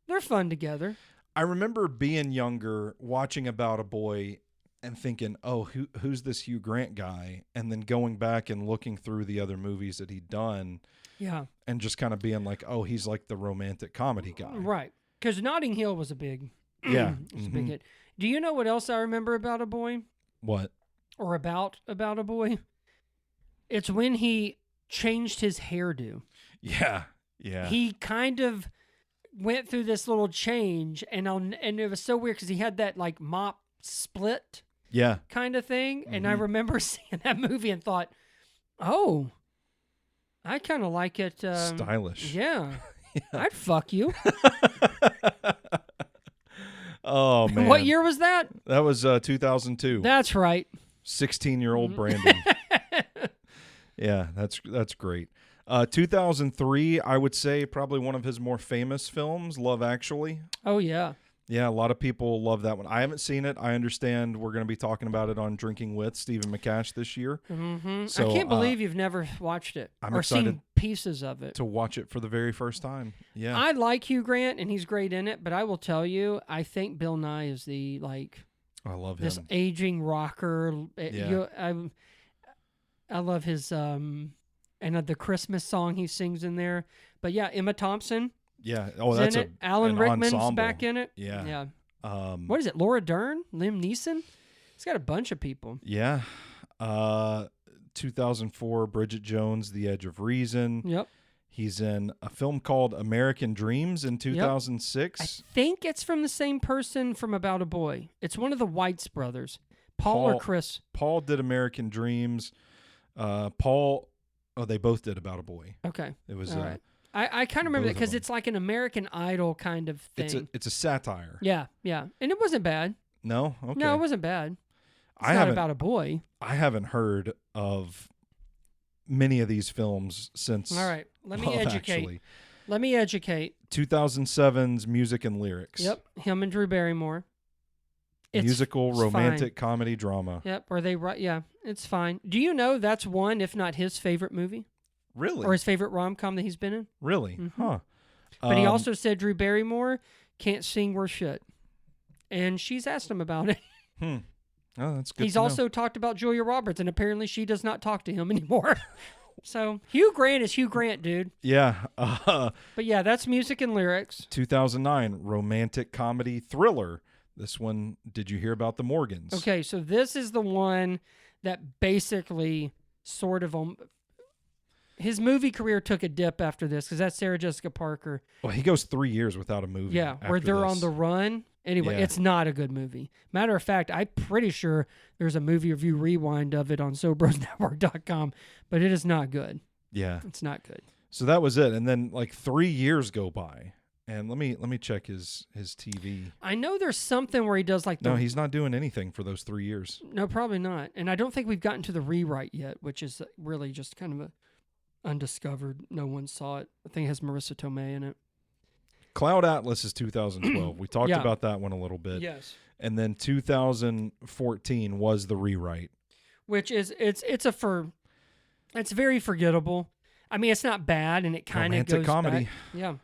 Speaker 2: they're fun together.
Speaker 3: I remember being younger, watching About a Boy, and thinking, "Oh, who's this Hugh Grant guy?" And then going back and looking through the other movies that he'd done,
Speaker 2: Yeah.
Speaker 3: and just kind of being like, "Oh, he's like the romantic comedy guy."
Speaker 2: Right. Because Notting Hill was a big.
Speaker 3: Yeah.
Speaker 2: It was a big hit. Do you know what else I remember about a boy?
Speaker 3: What?
Speaker 2: Or about a boy? It's when he changed his hairdo.
Speaker 3: Yeah. Yeah.
Speaker 2: He kind of went through this little change, and it was so weird because he had that like mop split
Speaker 3: Yeah.
Speaker 2: kind of thing. And I remember seeing that movie and thought, oh, I kind of like it.
Speaker 3: Stylish.
Speaker 2: Yeah. I'd fuck you.
Speaker 3: Oh, man.
Speaker 2: What year was that?
Speaker 3: That was 2002.
Speaker 2: That's right.
Speaker 3: 16-year-old Brandon. Yeah, that's great. 2003, I would say probably one of his more famous films, Love Actually.
Speaker 2: Oh, yeah.
Speaker 3: Yeah, a lot of people love that one. I haven't seen it. I understand we're going to be talking about it on Drinking With Stephen McCash this year.
Speaker 2: Mm-hmm.
Speaker 3: So,
Speaker 2: I can't believe you've never watched it
Speaker 3: I'm
Speaker 2: or
Speaker 3: excited
Speaker 2: seen pieces of it.
Speaker 3: to watch it for the very first time. Yeah.
Speaker 2: I like Hugh Grant, and he's great in it, but I will tell you, I think Bill Nye is the,
Speaker 3: I love
Speaker 2: this
Speaker 3: him.
Speaker 2: aging rocker.
Speaker 3: Yeah.
Speaker 2: I love his, and the Christmas song he sings in there. But yeah, Emma Thompson.
Speaker 3: Yeah. Oh,
Speaker 2: is
Speaker 3: that's
Speaker 2: in it. Alan
Speaker 3: an
Speaker 2: Rickman's
Speaker 3: ensemble.
Speaker 2: back in it.
Speaker 3: Yeah.
Speaker 2: Yeah. What is it? Laura Dern? Liam Neeson? He's got a bunch of people.
Speaker 3: Yeah. 2004, Bridget Jones, The Edge of Reason.
Speaker 2: Yep.
Speaker 3: He's in a film called American Dreams in 2006.
Speaker 2: I think it's from the same person from About a Boy. It's one of the Weitz brothers. Paul or Chris?
Speaker 3: Paul did American Dreams. Paul, they both did About a Boy.
Speaker 2: Okay.
Speaker 3: It was
Speaker 2: all right. I kind of remember that
Speaker 3: both of
Speaker 2: because
Speaker 3: them.
Speaker 2: it's like an American Idol kind of thing.
Speaker 3: It's a satire.
Speaker 2: Yeah, yeah. And it wasn't bad.
Speaker 3: No? Okay.
Speaker 2: No, it wasn't bad. It's
Speaker 3: I
Speaker 2: not
Speaker 3: haven't
Speaker 2: about a boy.
Speaker 3: I haven't heard of many of these films since.
Speaker 2: All right. Let me
Speaker 3: Love
Speaker 2: educate.
Speaker 3: Actually.
Speaker 2: Let me educate.
Speaker 3: 2007's Music and Lyrics.
Speaker 2: Yep. Him and Drew Barrymore.
Speaker 3: Musical,
Speaker 2: it's
Speaker 3: romantic,
Speaker 2: fine.
Speaker 3: comedy, drama.
Speaker 2: Yep. Or they right? Yeah, it's fine. Do you know that's one, if not his favorite movie,
Speaker 3: Really?
Speaker 2: or his favorite rom-com that he's been in?
Speaker 3: Really?
Speaker 2: Mhm.
Speaker 3: Huh.
Speaker 2: But he also said Drew Barrymore can't sing worth shit, and she's asked him about it.
Speaker 3: Oh, that's good.
Speaker 2: He's
Speaker 3: to know.
Speaker 2: also talked about Julia Roberts, and apparently she does not talk to him anymore. So Hugh Grant is Hugh Grant, dude.
Speaker 3: Yeah.
Speaker 2: But yeah, that's Music and Lyrics.
Speaker 3: 2009 romantic comedy thriller. This one, did you hear about the Morgans?
Speaker 2: Okay, so this is the one that basically sort of his movie career took a dip after this because that's Sarah Jessica Parker.
Speaker 3: Well, he goes 3 years without a movie.
Speaker 2: Yeah, where
Speaker 3: after
Speaker 2: they're
Speaker 3: this.
Speaker 2: on the run. Anyway,
Speaker 3: Yeah.
Speaker 2: it's not a good movie. Matter of fact, I'm pretty sure there's a movie review rewind of it on SoBrosNetwork.com, but it is not good.
Speaker 3: Yeah.
Speaker 2: It's not good.
Speaker 3: So that was it, and then like 3 years go by, and let me check his TV.
Speaker 2: I know there's something where he does like the...
Speaker 3: No, he's not doing anything for those 3 years.
Speaker 2: No, probably not. And I don't think we've gotten to the rewrite yet, which is really just kind of a undiscovered. No one saw it. I think it has Marissa Tomei in it.
Speaker 3: Cloud Atlas is 2012. We talked
Speaker 2: Yeah.
Speaker 3: about that one a little bit.
Speaker 2: Yes.
Speaker 3: And then 2014 was the rewrite.
Speaker 2: Which is it's very forgettable. I mean, it's not bad, and it kind of
Speaker 3: Romantic
Speaker 2: goes
Speaker 3: comedy.
Speaker 2: back. Yeah.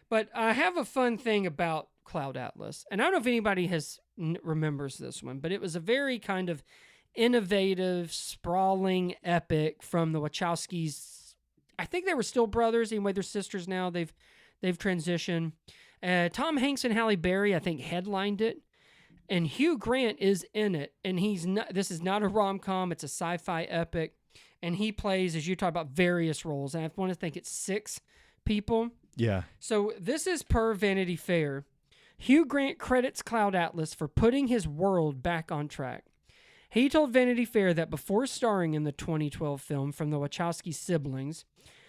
Speaker 2: But I have a fun thing about Cloud Atlas, and I don't know if anybody remembers this one, but it was a very kind of innovative, sprawling epic from the Wachowskis. I think they were still brothers. Anyway, they're sisters now. They've transitioned. Tom Hanks and Halle Berry, I think, headlined it. And Hugh Grant is in it. And this is not a rom-com. It's a sci-fi epic. And he plays, as you talk about, various roles. And I want to think it's 6 people.
Speaker 3: Yeah.
Speaker 2: So this is per Vanity Fair. Hugh Grant credits Cloud Atlas for putting his world back on track. He told Vanity Fair that before starring in the 2012 film from the Wachowski siblings,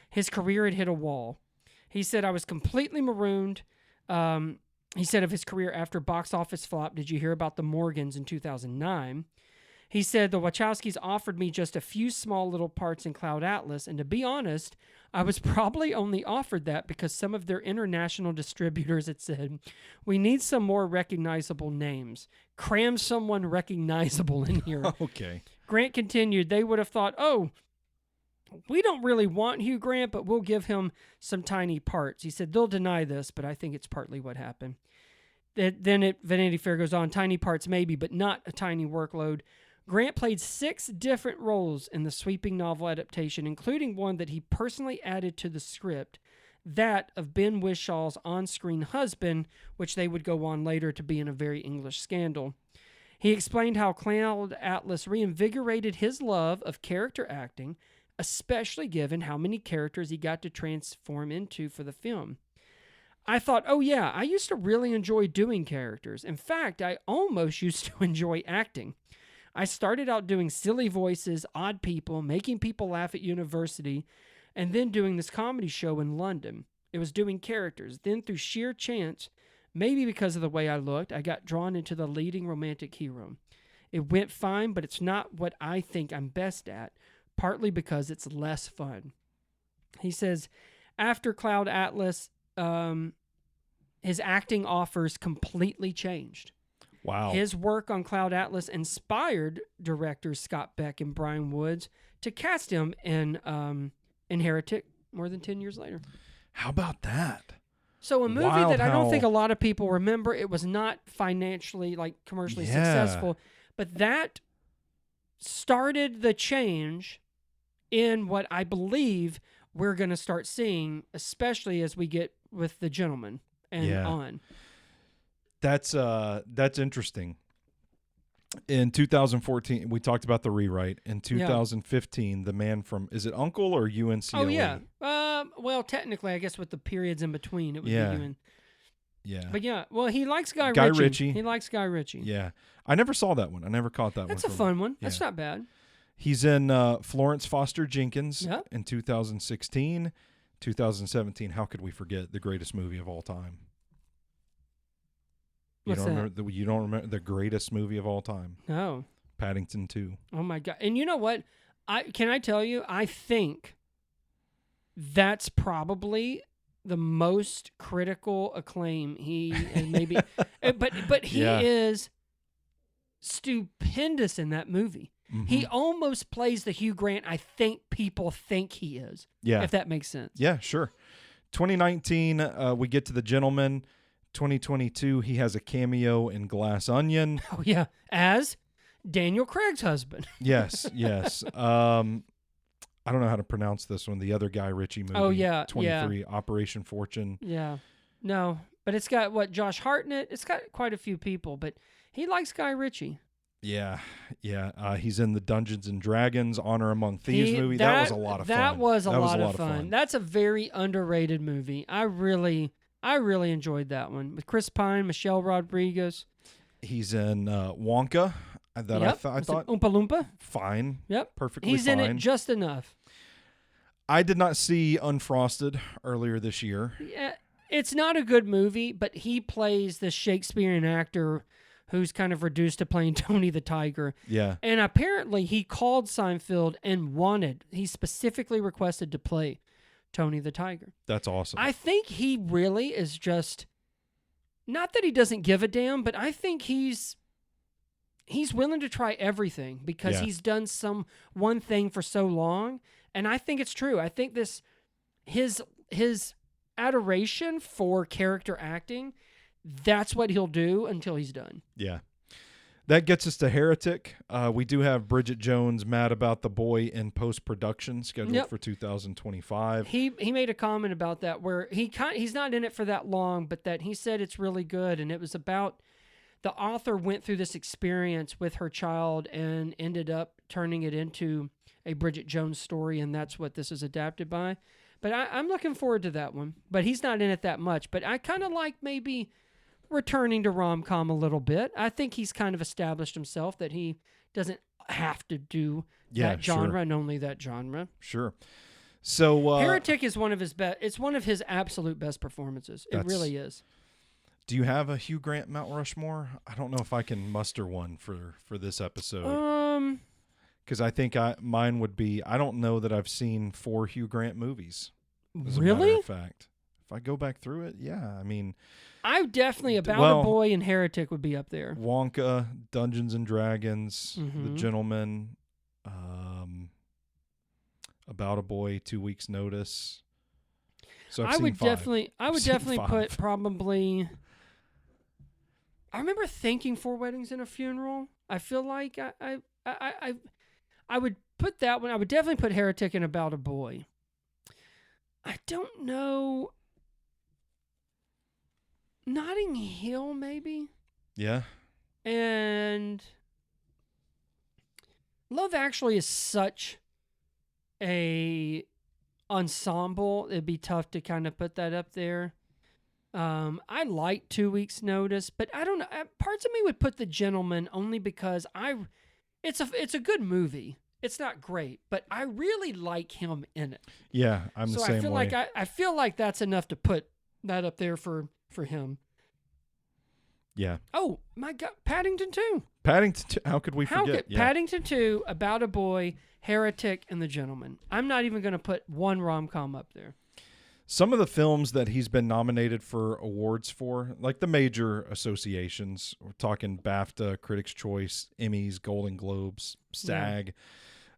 Speaker 2: his career had hit a wall. He said, I was completely marooned. He said of his career after box office flop, did you hear about the Morgans in 2009? He said, the Wachowskis offered me just a few small little parts in Cloud Atlas, and to be honest, I was probably only offered that because some of their international distributors had said, we need some more recognizable names. Cram someone recognizable in here.
Speaker 3: Okay.
Speaker 2: Grant continued, they would have thought, oh, we don't really want Hugh Grant, but we'll give him some tiny parts. He said, they'll deny this, but I think it's partly what happened. Then Vanity Fair goes on, tiny parts maybe, but not a tiny workload. Grant played 6 different roles in the sweeping novel adaptation, including one that he personally added to the script, that of Ben Wishaw's on-screen husband, which they would go on later to be in A Very English Scandal. He explained how Cloud Atlas reinvigorated his love of character acting, especially given how many characters he got to transform into for the film. I thought, oh yeah, I used to really enjoy doing characters. In fact, I almost used to enjoy acting. I started out doing silly voices, odd people, making people laugh at university, and then doing this comedy show in London. It was doing characters. Then through sheer chance, Maybe because of the way I looked, I got drawn into the leading romantic hero. It went fine, but it's not what I think I'm best at, partly because it's less fun. He says, after Cloud Atlas, his acting offers completely changed.
Speaker 3: Wow.
Speaker 2: His work on Cloud Atlas inspired directors Scott Beck and Brian Woods to cast him in Heretic more than 10 years later.
Speaker 3: How about that?
Speaker 2: So a movie
Speaker 3: Wild
Speaker 2: that I don't
Speaker 3: how-
Speaker 2: think a lot of people remember. It was not financially, like, commercially successful, but that started the change in what I believe we're going to start seeing, especially as we get with The Gentleman and on.
Speaker 3: That's interesting. In 2014, we talked about the rewrite. In 2015, the man from, is it Uncle or UNCLE?
Speaker 2: Oh, yeah. Well, technically, I guess with the periods in between, it would be UN.
Speaker 3: Yeah.
Speaker 2: But yeah, well, he likes Guy
Speaker 3: Ritchie.
Speaker 2: He likes Guy Ritchie.
Speaker 3: Yeah. I never saw that one. I never caught that one.
Speaker 2: That's a fun one. That's not bad.
Speaker 3: He's in Florence Foster Jenkins
Speaker 2: Yep.
Speaker 3: in 2016. 2017, how could we forget the greatest movie of all time? You
Speaker 2: What's
Speaker 3: don't
Speaker 2: that?
Speaker 3: remember you don't remember the greatest movie of all time?
Speaker 2: No.
Speaker 3: Paddington 2.
Speaker 2: Oh my God. And you know what? Can I tell you, I think that's probably the most critical acclaim he and maybe but he is stupendous in that movie.
Speaker 3: Mm-hmm.
Speaker 2: He almost plays the Hugh Grant I think people think he is.
Speaker 3: Yeah.
Speaker 2: If that makes sense.
Speaker 3: Yeah, sure. 2019, we get to The Gentleman. 2022, he has a cameo in Glass Onion.
Speaker 2: Oh yeah, as Daniel Craig's husband.
Speaker 3: Yes. I don't know how to pronounce this one. The other Guy Ritchie movie.
Speaker 2: Oh, yeah,
Speaker 3: 23, Operation Fortune.
Speaker 2: Yeah. No, but it's got Josh Hartnett. It's got quite a few people, but he likes Guy Ritchie.
Speaker 3: Yeah. He's in the Dungeons and Dragons Honor Among Thieves movie. That was a lot of fun.
Speaker 2: That was a lot of fun. That's a very underrated movie. I really enjoyed that one with Chris Pine, Michelle Rodriguez.
Speaker 3: He's in Wonka. I thought
Speaker 2: Oompa Loompa.
Speaker 3: Fine.
Speaker 2: Yep.
Speaker 3: Perfectly
Speaker 2: He's
Speaker 3: fine.
Speaker 2: in it just enough.
Speaker 3: I did not see Unfrosted earlier this year.
Speaker 2: Yeah, it's not a good movie, but he plays this Shakespearean actor who's kind of reduced to playing Tony the Tiger.
Speaker 3: Yeah.
Speaker 2: And apparently he called Seinfeld and he specifically requested to play Tony the Tiger.
Speaker 3: That's awesome.
Speaker 2: I think he really is just, not that he doesn't give a damn, but I think he's willing to try everything because he's done one thing for so long. And I think it's true. I think his adoration for character acting, that's what he'll do until he's done.
Speaker 3: Yeah. That gets us to Heretic. We do have Bridget Jones mad about the boy in post-production scheduled for 2025.
Speaker 2: He made a comment about that where he's not in it for that long, but that he said it's really good. And it was about the author went through this experience with her child and ended up turning it into a Bridget Jones story, and that's what this is adapted by. But I'm looking forward to that one. But he's not in it that much. But I kind of like maybe returning to rom-com a little bit. I think he's kind of established himself that he doesn't have to do that genre and only that genre.
Speaker 3: Sure. So
Speaker 2: Heretic is one of his best. It's one of his absolute best performances. It really is.
Speaker 3: Do you have a Hugh Grant Mount Rushmore? I don't know if I can muster one for this episode. Because I think mine would be, I don't know that I've seen 4 Hugh Grant movies. As a matter of fact. If I go back through it, I mean...
Speaker 2: I definitely, About a Boy and Heretic would be up there.
Speaker 3: Wonka, Dungeons and Dragons, The Gentleman, About a Boy, 2 Weeks Notice. So I would definitely
Speaker 2: put probably... I remember thinking 4 Weddings and a Funeral. I feel like I would put that one. I would definitely put Heretic and About a Boy. I don't know. Notting Hill, maybe.
Speaker 3: Yeah.
Speaker 2: And Love Actually is such a ensemble. It'd be tough to kind of put that up there. I like 2 Weeks Notice, but I don't know. Parts of me would put The Gentleman only because it's a good movie. It's not great, but I really like him in it.
Speaker 3: Yeah, I'm the same way.
Speaker 2: I feel like that's enough to put that up there for him.
Speaker 3: Yeah.
Speaker 2: Oh, my God. Paddington 2.
Speaker 3: Paddington 2. How could we forget?
Speaker 2: Paddington 2, About a Boy, Heretic, and The Gentleman. I'm not even going to put one rom-com up there.
Speaker 3: Some of the films that he's been nominated for awards for, like the major associations, we're talking BAFTA, Critics' Choice, Emmys, Golden Globes, SAG.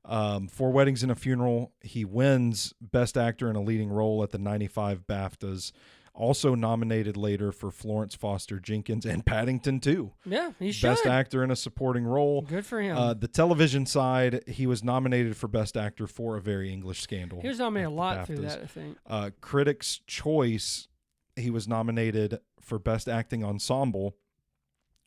Speaker 3: Four Weddings and a Funeral, he wins Best Actor in a Leading Role at the 95 BAFTAs. Also nominated later for Florence Foster Jenkins and Paddington 2.
Speaker 2: Yeah, he should.
Speaker 3: Best Actor in a Supporting Role.
Speaker 2: Good for him.
Speaker 3: The television side, he was nominated for Best Actor for A Very English Scandal.
Speaker 2: He was nominated a lot through that, I think.
Speaker 3: Critics' Choice, he was nominated for Best Acting Ensemble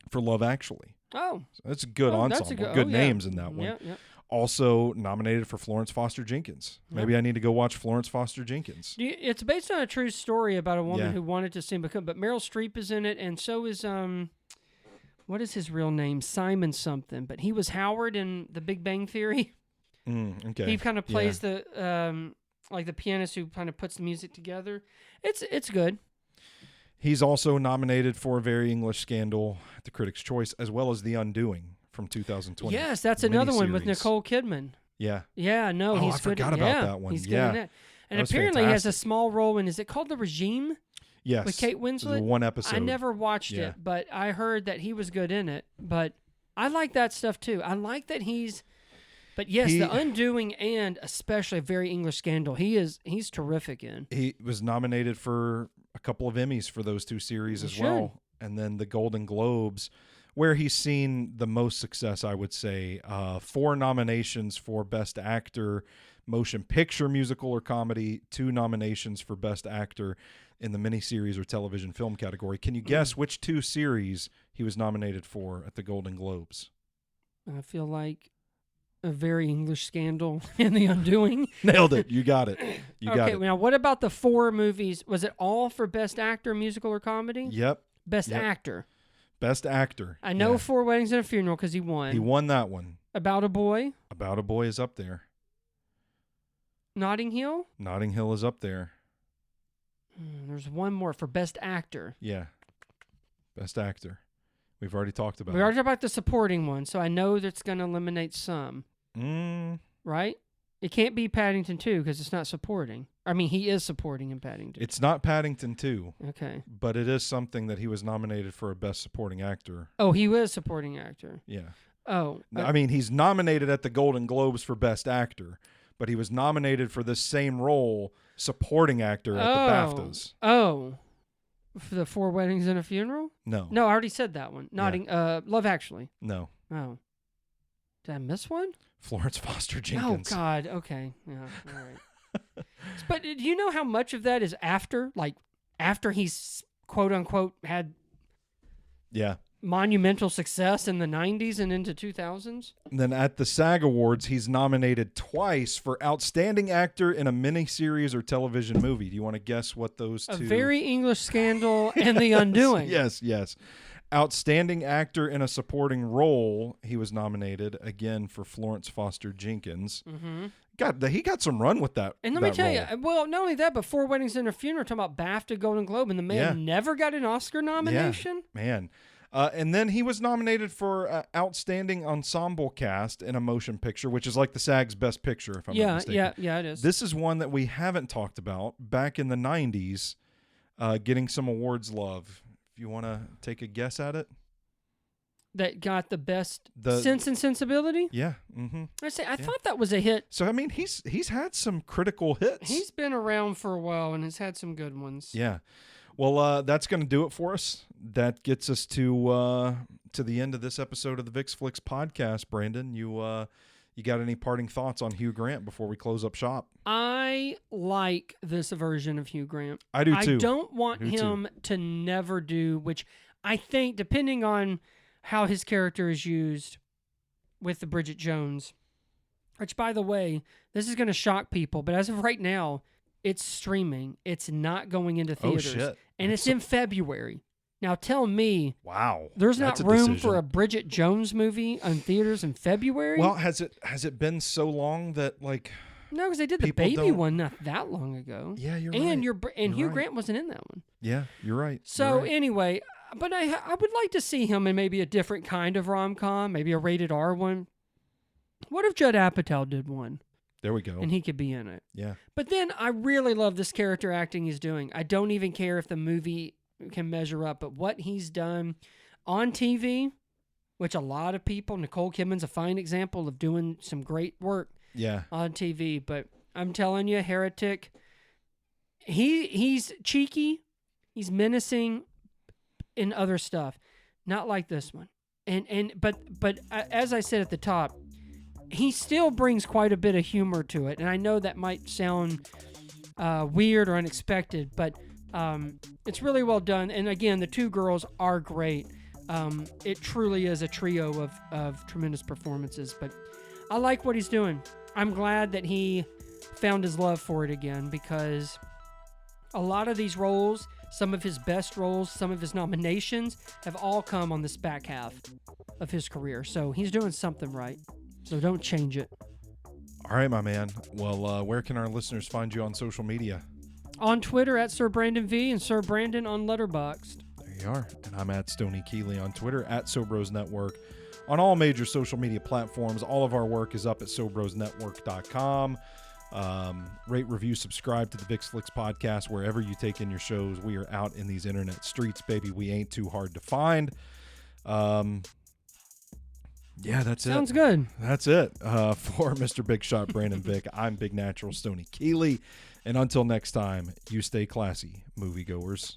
Speaker 3: for Love Actually.
Speaker 2: Oh.
Speaker 3: So that's a good ensemble. Good names in that one.
Speaker 2: Yeah.
Speaker 3: Also nominated for Florence Foster Jenkins. Maybe I need to go watch Florence Foster Jenkins.
Speaker 2: It's based on a true story about a woman who wanted to sing, but Meryl Streep is in it, and so is what is his real name? Simon something. But he was Howard in The Big Bang Theory.
Speaker 3: Okay.
Speaker 2: He kind of plays the like the pianist who kind of puts the music together. It's good. He's
Speaker 3: also nominated for A Very English Scandal at the Critics' Choice, as well as The Undoing from 2020.
Speaker 2: Yes, that's another one with Nicole Kidman.
Speaker 3: Yeah.
Speaker 2: Yeah, no, he's good.
Speaker 3: I forgot about that one.
Speaker 2: He's good in that. And apparently he has a small role in, is it called The Regime?
Speaker 3: Yes.
Speaker 2: With Kate Winslet?
Speaker 3: One episode.
Speaker 2: I never watched it, but I heard that he was good in it. But I like that stuff too. I like that he's... But yes, The Undoing and especially A Very English Scandal, he's terrific in. He was nominated for a couple of Emmys for those two series as well. And then the Golden Globes, where he's seen the most success, I would say. 4 nominations for Best Actor, Motion Picture, Musical, or Comedy. 2 nominations for Best Actor in the miniseries or television film category. Can you guess which 2 series he was nominated for at the Golden Globes? I feel like A Very English Scandal and The Undoing. Nailed it. You got it. You got it. Okay, now what about the 4 movies? Was it all for Best Actor, Musical, or Comedy? Yep. Best Actor. Best Actor. I know 4 Weddings and a Funeral because he won. He won that one. About a Boy. About a Boy is up there. Notting Hill. Notting Hill is up there. There's one more for Best Actor. Yeah. Best Actor. We've already talked about it. We already talked about the supporting one, so I know that's going to eliminate some. Right? It can't be Paddington 2 because it's not supporting. I mean, he is supporting in Paddington. It's not Paddington 2. Okay. But it is something that he was nominated for a Best Supporting Actor. Oh, he was supporting actor. Yeah. Oh. I mean, he's nominated at the Golden Globes for Best Actor, but he was nominated for this same role, supporting actor, at the BAFTAs. Oh. For the 4 Weddings and a Funeral? No. No, I already said that one. Love Actually. No. Oh. Did I miss one? Florence Foster Jenkins. Oh, God. Okay. Yeah. All right. But do you know how much of that is after? Like, after he's, quote unquote, had monumental success in the 90s and into 2000s? And then at the SAG Awards, he's nominated twice for Outstanding Actor in a Miniseries or Television Movie. Do you want to guess what those two... A Very English Scandal and The Undoing. Yes. Outstanding Actor in a Supporting Role, he was nominated again for Florence Foster Jenkins. Mm-hmm. He got some run with that. And let me tell you, well, not only that, but 4 Weddings and a Funeral, talking about BAFTA, Golden Globe, and the man never got an Oscar nomination. Yeah, man. And then he was nominated for Outstanding Ensemble Cast in a Motion Picture, which is like the SAG's Best Picture, if I'm not mistaken. Yeah, it is. This is one that we haven't talked about. Back in the 90s, getting some awards love. If you want to take a guess at it. That got the best Sense and Sensibility? Yeah. Mm-hmm. I thought that was a hit. So, I mean, he's had some critical hits. He's been around for a while and has had some good ones. Yeah. Well, that's going to do it for us. That gets us to the end of this episode of the Vix Flicks podcast. Brandon, you got any parting thoughts on Hugh Grant before we close up shop? I like this version of Hugh Grant. I do too. I don't want him to never do, which I think, depending on how his character is used with the Bridget Jones, which, by the way, this is going to shock people, but as of right now, it's streaming. It's not going into theaters. Oh, shit. And it's in February. Now tell me, there's not room for a Bridget Jones movie on theaters in February? Well, has it been so long that, like... No, because they did the baby one not that long ago. Yeah, you're right. And Hugh Grant wasn't in that one. Yeah, you're right. So anyway, But I would like to see him in maybe a different kind of rom-com, maybe a rated R one. What if Judd Apatow did one?
Speaker 3: There we go.
Speaker 2: And he could be in it.
Speaker 3: Yeah.
Speaker 2: But then I really love this character acting he's doing. I don't even care if the movie can measure up, but what he's done on TV, which a lot of people, Nicole Kidman's a fine example of doing some great work on TV. But I'm telling you, Heretic, he's cheeky, he's menacing in other stuff, not like this one. But as I said at the top, he still brings quite a bit of humor to it, and I know that might sound weird or unexpected, but it's really well done. And again, the two girls are great. It truly is a trio of tremendous performances, but I like what he's doing. I'm glad that he found his love for it again, because a lot of these roles, some of his best roles, some of his nominations have all come on this back half of his career. So he's doing something right. So don't change it.
Speaker 3: All right, my man. Well, where can our listeners find you on social media?
Speaker 2: On Twitter at Sir Brandon V and Sir Brandon on Letterboxd.
Speaker 3: There you are. And I'm at Stoney Keeley on Twitter, at Sobros Network. On all major social media platforms, all of our work is up at SobrosNetwork.com. Rate, review, subscribe to the Vick Flicks podcast wherever you take in your shows. We are out in these internet streets, baby. We ain't too hard to find. Yeah, that's it.
Speaker 2: Sounds good.
Speaker 3: That's it. For Mr. Big Shot Brandon Vick, I'm Big Natural Stoney Keeley. And until next time, you stay classy, moviegoers.